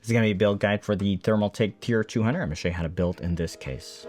This is going to be a build guide for the Thermaltake TR200. I'm going to show you how to build in this case.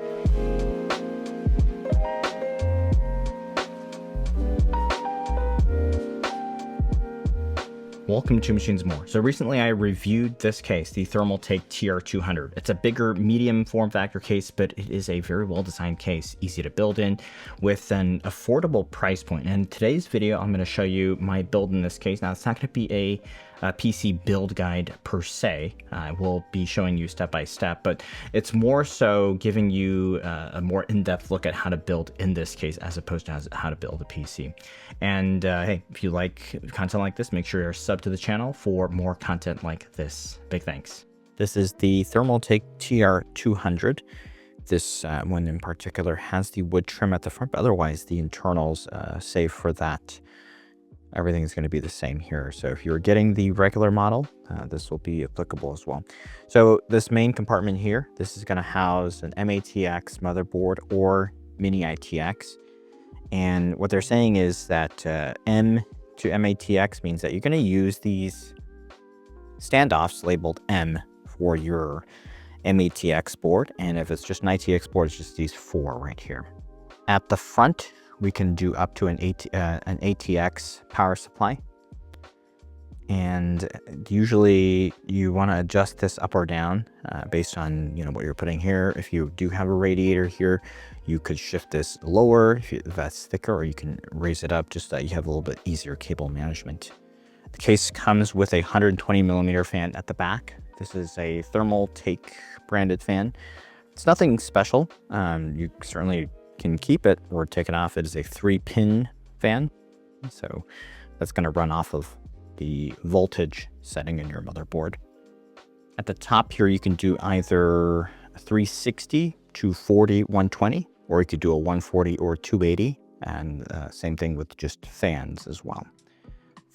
Welcome to Machines More. So recently I reviewed this case, the Thermaltake TR200. It's a bigger medium form factor case, but it is a very well designed case, easy to build in with an affordable price point. And in today's video, I'm going to show you my build in this case. Now it's not going to be a PC build guide per se. I will be showing you step by step, but it's more so giving you a more in-depth look at how to build in this case as opposed to how to build a PC. And hey, if you like content like this, make sure you're sub to the channel for more content like this. Big thanks. This is the Thermaltake TR200. This one in particular has the wood trim at the front, but otherwise the internals, save for that, everything is going to be the same here. So if you're getting the regular model, this will be applicable as well. So this main compartment here, this is going to house an mini-itx motherboard or mini-itx. And what they're saying is that M to mini-itx means that you're going to use these standoffs labeled M for your mini-itx board. And if it's just an ITX board, it's just these four right here. At the front, we can do up to an ATX power supply. And usually you want to adjust this up or down based on what you're putting here. If you do have a radiator here, you could shift this lower if that's thicker, or you can raise it up just so that you have a little bit easier cable management. The case comes with a 120mm fan at the back. This is a Thermaltake branded fan. It's nothing special. You certainly can keep it or take it off. It is a 3-pin fan, so that's going to run off of the voltage setting in your motherboard. At the top here, you can do either 360, 240, 120, or you could do a 140 or 280, and same thing with just fans as well.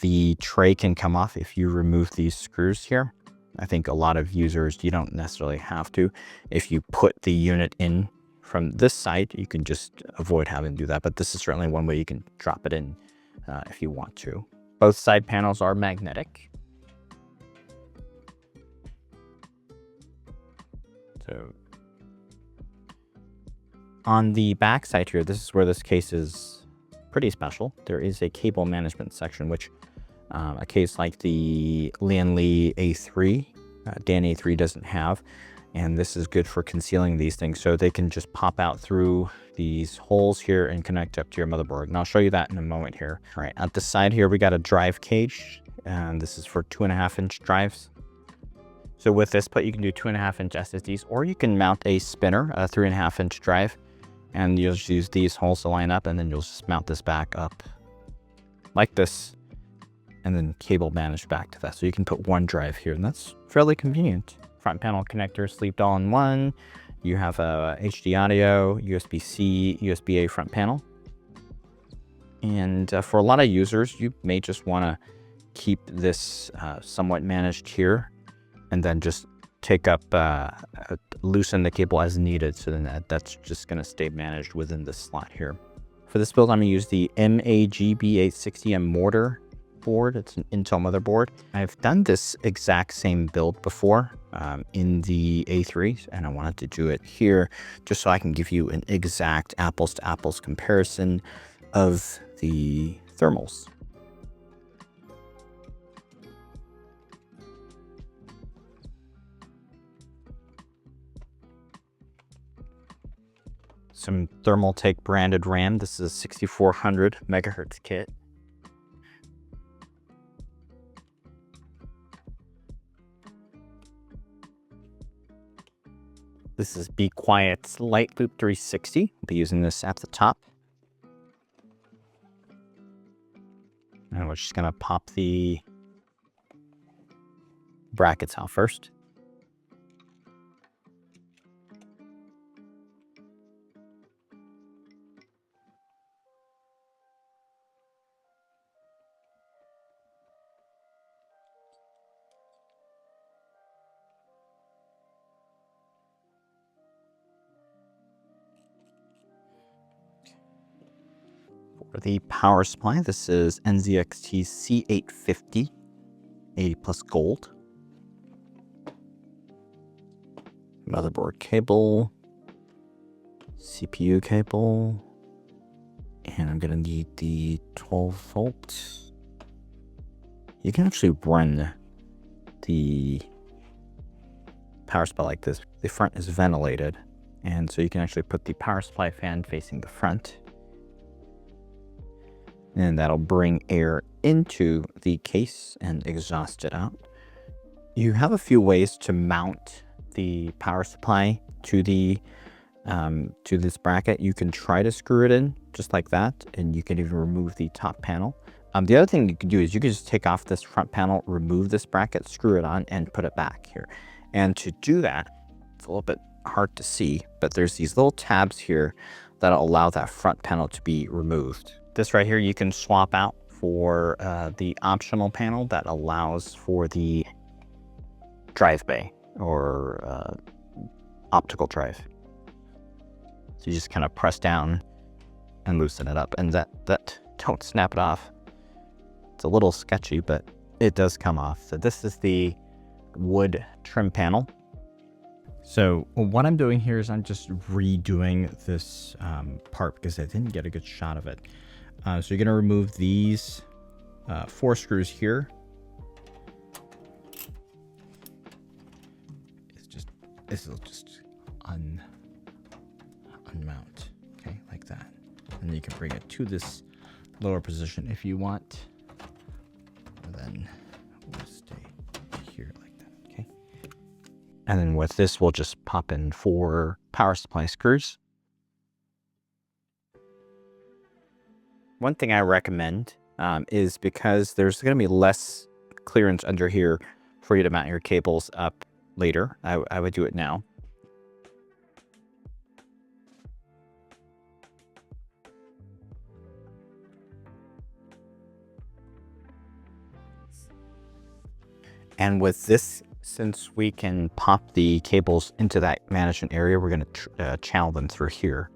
The tray can come off if you remove these screws here. I think a lot of users, you don't necessarily have to. If you put the unit in from this side, you can just avoid having to do that, but this is certainly one way you can drop it in if you want to. Both side panels are magnetic. So on the back side here, this is where this case is pretty special. There is a cable management section, which a case like the Lian A3, Dan A3 doesn't have. And this is good for concealing these things, so they can just pop out through these holes here and connect up to your motherboard. And I'll show you that in a moment here. All right, at the side here, we got a drive cage, and this is for 2.5-inch drives. So with this put, you can do 2.5-inch SSDs, or you can mount a spinner, a 3.5-inch drive, and you'll just use these holes to line up, and then you'll just mount this back up like this, and then cable manage back to that. So you can put one drive here, and that's fairly convenient. Front panel connector sleeved all in one. You have a HD audio, USB-C, USB-A front panel. And for a lot of users, you may just want to keep this somewhat managed here, and then just take up, loosen the cable as needed. So then that's just going to stay managed within this slot here. For this build, I'm going to use the MAGB860M mortar board. It's an Intel motherboard. I've done this exact same build before in the A3, and I wanted to do it here just so I can give you an exact apples to apples comparison of the thermals. Some Thermaltake branded RAM. This is a 6400 megahertz kit. This is Be Quiet's Light Loop 360. I'll be using this at the top. And we're just gonna pop the brackets out first. For the power supply, this is NZXT C850, 80 plus gold. motherboard cable, CPU cable, and I'm gonna need the 12 volt. You can actually run the power supply like this. The front is ventilated, and so you can actually put the power supply fan facing the front, and that'll bring air into the case and exhaust it out. You have a few ways to mount the power supply to the to this bracket. You can try to screw it in just like that, and you can even remove the top panel. The other thing you can do is you can just take off this front panel, remove this bracket, screw it on, and put it back here. And to do that, it's a little bit hard to see, but there's these little tabs here that allow that front panel to be removed. This right here you can swap out for the optional panel that allows for the drive bay or optical drive. So you just kind of press down and loosen it up, and that don't snap it off. It's a little sketchy, but it does come off. So this is the wood trim panel. So what I'm doing here is I'm just redoing this part because I didn't get a good shot of it. So you're gonna remove these 4 screws here. This will just unmount, okay, like that. And you can bring it to this lower position if you want. And then we'll stay here like that, okay? And then with this, we'll just pop in 4 power supply screws. One thing I recommend is because there's going to be less clearance under here for you to mount your cables up later. I would do it now. And with this, since we can pop the cables into that management area, we're going to channel them through here.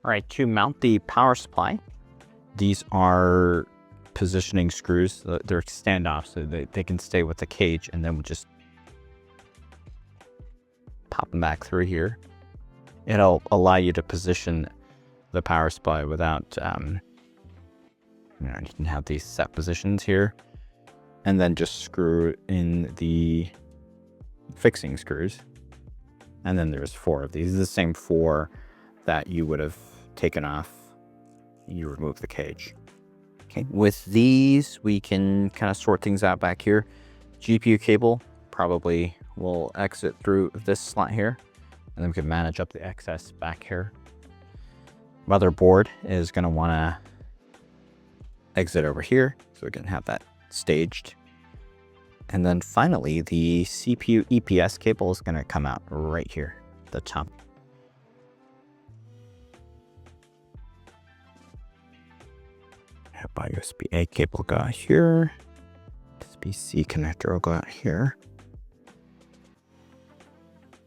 All right, to mount the power supply, these are positioning screws. They're standoff, so they can stay with the cage, and then we'll just pop them back through here. It'll allow you to position the power supply without, you can have these set positions here, and then just screw in the fixing screws. And then there's 4 of these. These are the same 4 that you would have taken off. You remove the cage. Okay, with these, we can kind of sort things out back here. GPU cable probably will exit through this slot here, and then we can manage up the excess back here. Motherboard is going to want to exit over here, so we can have that staged. And then finally, the CPU EPS cable is going to come out right here at the top. Have my USB-A cable go out here. USB-C connector will go out here.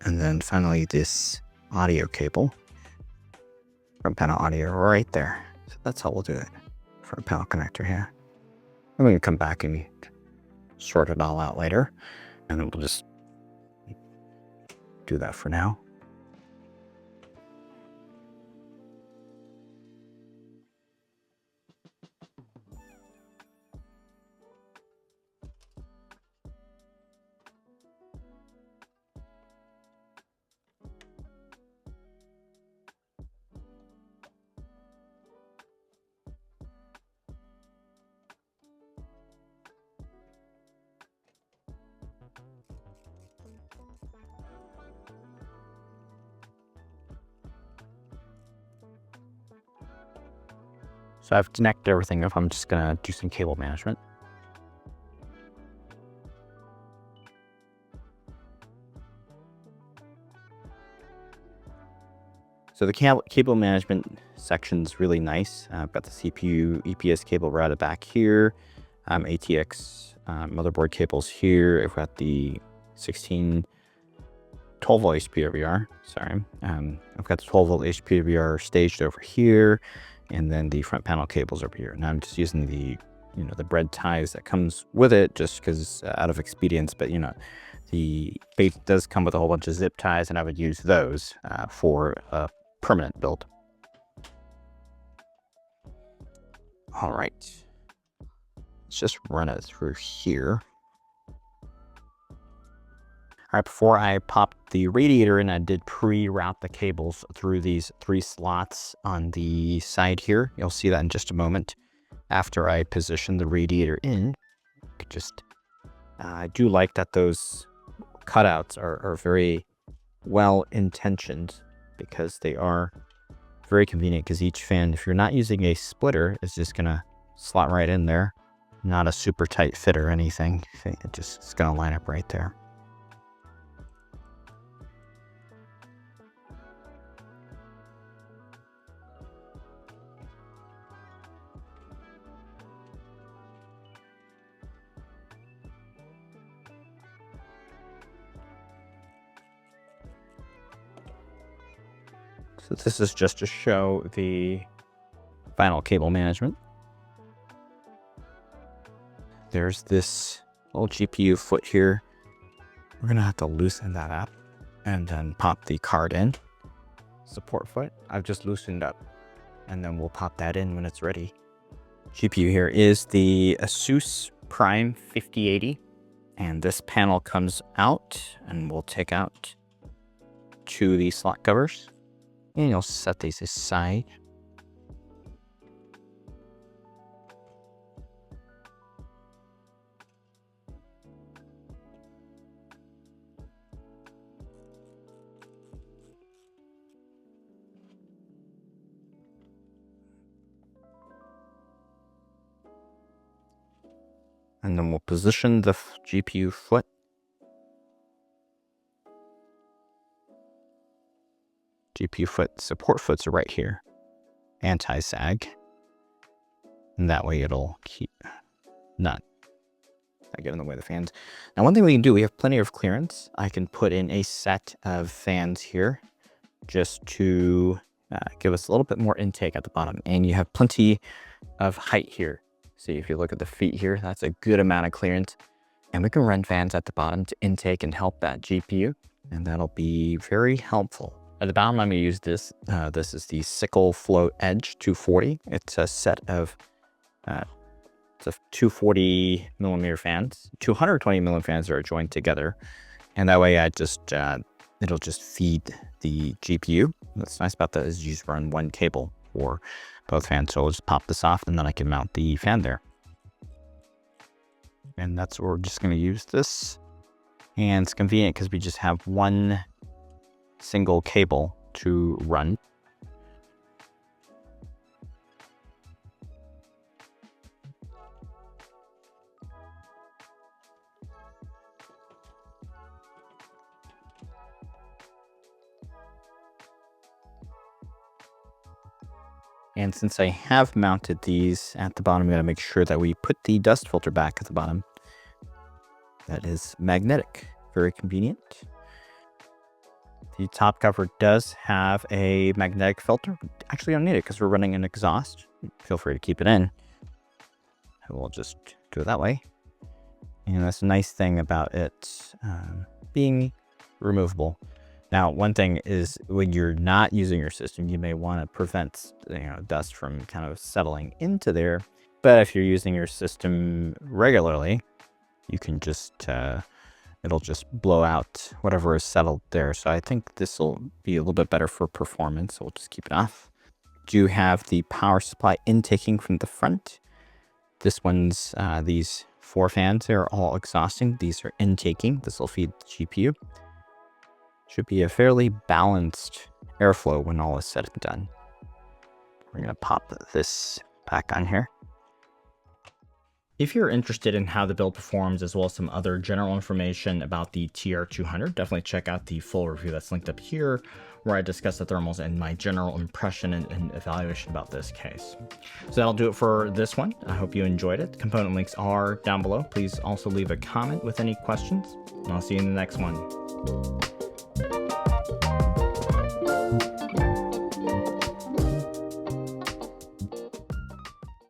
And then finally this audio cable. Front panel audio right there. So that's how we'll do it. Front panel connector here. And we can come back and sort it all out later. And then we'll just do that for now. So I've connected everything up. I'm just gonna do some cable management. So the cable management section is really nice. I've got the CPU EPS cable routed back here. ATX motherboard cables here. I've got the 16 12 volt HPWR. Sorry, I've got the 12 volt HPWR staged over here, and then the front panel cables over here. Now I'm just using the the bread ties that comes with it, just because out of expedience. But the base does come with a whole bunch of zip ties, and I would use those for a permanent build. All right, let's just run it through here. All right, before I popped the radiator in, I did pre-route the cables through these 3 slots on the side here. You'll see that in just a moment. After I position the radiator in, I do like that those cutouts are very well intentioned, because they are very convenient, because each fan, if you're not using a splitter, is just gonna slot right in there. Not a super tight fit or anything. It's gonna line up right there. So this is just to show the final cable management. There's this little GPU foot here. We're gonna have to loosen that up and then pop the card in. Support foot, I've just loosened up, and then we'll pop that in when it's ready. GPU here is the Asus Prime 5080, and this panel comes out, and we'll take out 2 of these slot covers. And you'll set these aside. And then we'll position the GPU foot. GPU foot, support foots are right here. Anti-sag. And that way it'll keep not get in the way of the fans. Now, one thing we can do, we have plenty of clearance. I can put in a set of fans here just to give us a little bit more intake at the bottom. And you have plenty of height here. See, if you look at the feet here, that's a good amount of clearance. And we can run fans at the bottom to intake and help that GPU. And that'll be very helpful. At the bottom, I'm going to use this. This is the Sickle Float Edge 240. It's a set of 240 millimeter fans. 220 millimeter fans are joined together. And that way it'll just feed the GPU. What's nice about that is you just run one cable for both fans. So I'll just pop this off, and then I can mount the fan there. And that's where we're just going to use this. And it's convenient because we just have one single cable to run. And since I have mounted these at the bottom, I'm going to make sure that we put the dust filter back at the bottom. That is magnetic, very convenient. The top cover does have a magnetic filter. Actually, I don't need it because we're running an exhaust. Feel free to keep it in. We'll just do it that way. And that's a nice thing about it being removable. Now, one thing is when you're not using your system, you may want to prevent dust from kind of settling into there. But if you're using your system regularly, you can just it'll just blow out whatever is settled there. So I think this will be a little bit better for performance. So we'll just keep it off. Do have the power supply intaking from the front. This one's these 4 fans are all exhausting. These are intaking. This will feed the GPU. Should be a fairly balanced airflow when all is said and done. We're going to pop this back on here. If you're interested in how the build performs, as well as some other general information about the TR200, definitely check out the full review that's linked up here, where I discuss the thermals and my general impression and evaluation about this case. So that'll do it for this one. I hope you enjoyed it. The component links are down below. Please also leave a comment with any questions, and I'll see you in the next one.